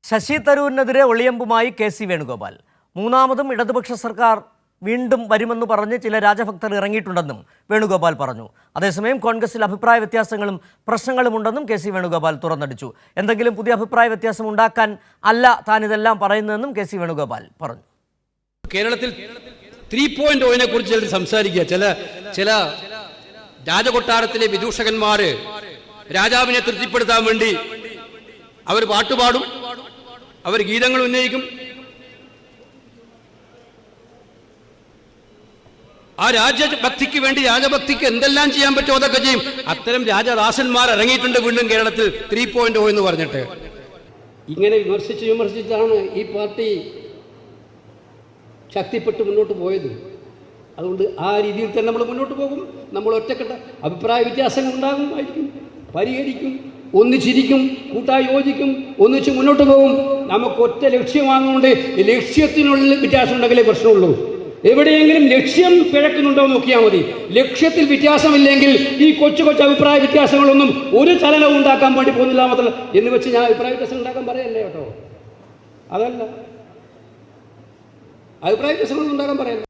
Sasi തരൂരിനെതിരെ ഒളിയമ്പുമായി K C. Venugopal. മൂന്നാമതും ഇടതുപക്ഷ സർക്കാർ വീണ്ടും വരുമെന്ന് പറഞ്ഞ് ചില രാജഭക്തർ ഇറങ്ങിയിട്ടുണ്ടെന്നും വേണുഗോപാൽ പറഞ്ഞു. അതേസമയം കോൺഗ്രസിൽ അഭിപ്രായ വ്യത്യാസങ്ങളും പ്രശ്നങ്ങളുമുണ്ടെന്നും കെ.സി. വേണുഗോപാൽ തുറന്നടിച്ചു. എന്തെങ്കിലും പുതിയ അഭിപ്രായ വ്യത്യാസം ഉണ്ടാക്കാൻ അല്ല താനിതെല്ലാം പറയുന്നതെന്നും കെ.സി. വേണുഗോപാൽ പറഞ്ഞു. കേരളത്തിൽ 3.0 കുറിച്ച് സംസാരിക്കുക. ചില രാജകൊട്ടാരത്തിലെ വിദൂഷകന്മാര് രാജാവിനെ തൃപ്തിപ്പെടുത്താൻ വേണ്ടി അവർ പാട്ടുപാടും, അവർ ഗീതങ്ങൾ ഉന്നയിക്കും. ആ രാജഭക്തിക്ക് വേണ്ടി, രാജഭക്തിക്ക് എന്തെല്ലാം ചെയ്യാൻ പറ്റുമോ അതൊക്കെ ചെയ്യും. അത്തരം രാജദാസന്മാർ ഇറങ്ങിയിട്ടുണ്ട് വീണ്ടും കേരളത്തിൽ 3.0 എന്ന് പറഞ്ഞിട്ട്. ഇങ്ങനെ വിമർശിച്ചാണ് ഈ പാർട്ടി ശക്തിപ്പെട്ട് മുന്നോട്ട് പോയത്. അതുകൊണ്ട് ആ രീതിയിൽ തന്നെ നമ്മൾ മുന്നോട്ട് പോകും. നമ്മൾ ഒറ്റക്കെട്ട അഭിപ്രായ വ്യത്യാസങ്ങൾ ഉണ്ടാകുമായിരിക്കും, പരിഹരിക്കും, ഒന്നിച്ചിരിക്കും, കൂട്ടായി യോജിക്കും, ഒന്നിച്ച് മുന്നോട്ട് പോകും. നമുക്ക് ഒറ്റ ലക്ഷ്യമാകുന്നുണ്ട്. ലക്ഷ്യത്തിനുള്ളിൽ വ്യത്യാസം ഉണ്ടെങ്കിലേ പ്രശ്നമുള്ളൂ. എവിടെയെങ്കിലും ലക്ഷ്യം പിഴക്കുന്നുണ്ടോ നോക്കിയാൽ മതി. ലക്ഷ്യത്തിൽ വ്യത്യാസമില്ലെങ്കിൽ ഈ കൊച്ചു അഭിപ്രായ വ്യത്യാസങ്ങളൊന്നും ഒരു ചലനവും ഉണ്ടാക്കാൻ വേണ്ടി പോകുന്നില്ല. മാത്രമല്ല എന്ന് വെച്ച് ഞാൻ അഭിപ്രായ വ്യത്യാസം ഉണ്ടാക്കാൻ പറയല്ലേ കേട്ടോ, അതല്ല, അഭിപ്രായ വ്യത്യാസങ്ങളൊന്നും ഉണ്ടാക്കാൻ പറയല്ല.